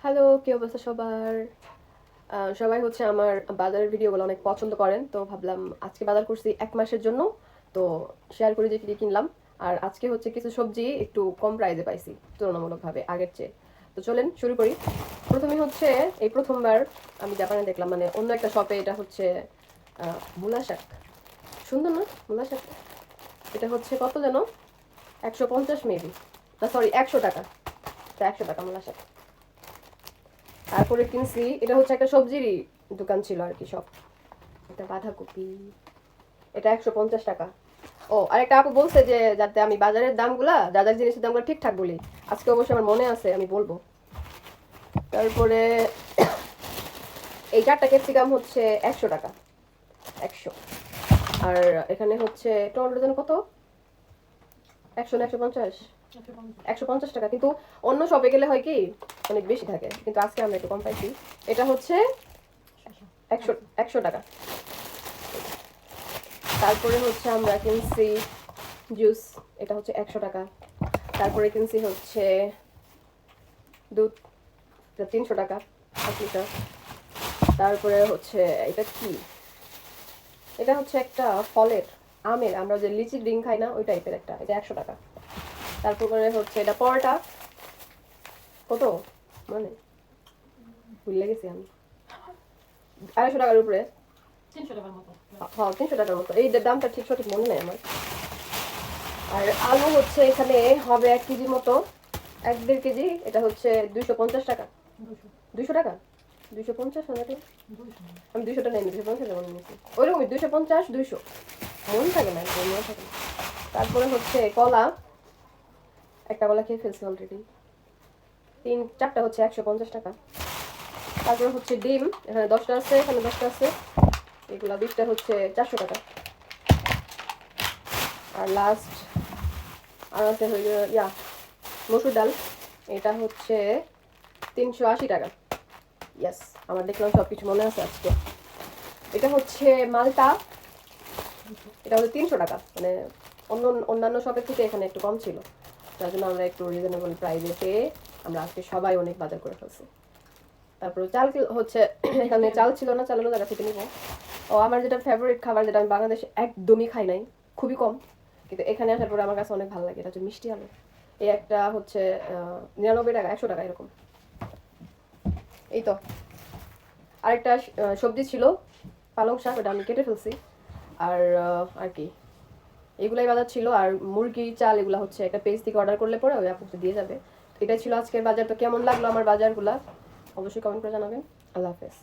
Hello, কি অবস্থা সবার? সবাই হচ্ছে আমার বাজারের ভিডিওগুলো অনেক পছন্দ করেন, তো ভাবলাম আজকে বাজার করছি 1 মাসের জন্য। তো শেয়ার করি যে কি কি কিনলাম। আর আজকে হচ্ছে কিছু সবজি একটু কম প্রাইসে পাইছি তুলনামূলকভাবে আগের চেয়ে। তো চলেন শুরু করি। প্রথমে হচ্ছে এই প্রথমবার আমি জাপানে দেখলাম, মানে অন্য একটা শপে, এটা হচ্ছে মূলা শাক। সুন্দর না মূলা শাক? এটা হচ্ছে কত যেন, 150 মেবি, না সরি 100 টাকা। 100 টাকা মূলা শাক। তারপরে কিনছি, এটা হচ্ছে একটা সবজিরই দোকান ছিল আর কি, সব। এটা বাঁধাকপি, এটা 150 টাকা। ও, আর একটা আপু বলছে যে যাতে আমি বাজারের দামগুলা, বাজার জিনিসের দামগুলো ঠিকঠাক বলি। আজকে অবশ্যই আমার মনে আছে, আমি বলবো। তারপরে এই 4টা ক্যাপসিকাম হচ্ছে 100 টাকা। 100। আর এখানে হচ্ছে টমেটো যেন কত, 100 না 150? 150 টাকা। কিন্তু অন্য শপে গেলে হয় কি অনেক বেশি থাকে, কিন্তু আজকে আমরা একটু কম পাইছি। এটা হচ্ছে 100 100 টাকা। তারপরে হচ্ছে আমরা কিনছি জুস, এটা হচ্ছে 100 টাকা। তারপরে কিনছি হচ্ছে দুধ, এটা 300 টাকা 1 লিটার। তারপরে হচ্ছে এটা কি, এটা হচ্ছে একটা ফলের, আমের, আমরা যে লিচি ড্রিঙ্ক খাই না ওই টাইপের একটা, এটা 100 টাকা। তারপরে হচ্ছে এটা পরোটা, কত মানে ভুলে গেছি আমি, 250 টাকার উপরে। 300 টাকার মতো। হ্যাঁ 300 টাকার মতো, এই দামটা ঠিক সঠিক মনে নেই আমার। আর আলু হচ্ছে এখানে হবে 1 কেজির মতো, 1-1.5 কেজি, এটা হচ্ছে 250 টাকা। 200 টাকা, 250 হাজার। 200 আমি 200টা নেই, 250 মনে নিয়েছি। ওইরকমই 250 200, মন থাকে না, মনে থাকে না। তারপরে হচ্ছে কলা, একটা কলা খেয়ে ফেলছি অলরেডি। 4টা হচ্ছে 150 টাকা। তারপরে হচ্ছে ডিম, এখানে 10টা আছে, এখানে 10টা আছে, এগুলা 20টা হচ্ছে 400 টাকা। আর লাস্ট আর আছে হইল মসুর ডাল, এটা হচ্ছে 380 টাকা। ইয়াস, আমার দেখলাম সব কিছু মনে আছে আজকে। এটা হচ্ছে মালটা, এটা হচ্ছে 300 টাকা, মানে অন্যান্য শপের থেকে এখানে একটু কম ছিল, যার জন্য আমরা একটু রিজনেবল প্রাইসে পেয়ে আমরা আজকে সবাই অনেক বাজার করে ফেলছি। তারপরে চাল হচ্ছে এখানে চাল ছিল না, চালানো জায়গা থেকে নিব। ও, আমার যেটা ফেভারিট খাবার, যেটা আমি বাংলাদেশে একদমই খাই নাই, খুবই কম, কিন্তু এখানে আসার পরে আমার কাছে অনেক ভালো লাগে, এটা হচ্ছে মিষ্টি আলু। এই একটা হচ্ছে 99 টাকা, 100 টাকা এরকম। এই তো। আরেকটা সবজি ছিল পালং শাক, ওটা আমি কেটে ফেলছি। আর আর কি, এগুলাই বাজার ছিল। আর মুরগি চাল এগুলো হচ্ছে একটা পেজ থেকে অর্ডার করলে পরে ওই আপুকে দিয়ে যাবে। তো এটাই ছিল আজকের বাজার। তো কেমন লাগলো আমার বাজারগুলা অবশ্যই কমেন্ট করে জানাবেন। আল্লাহ হাফেজ।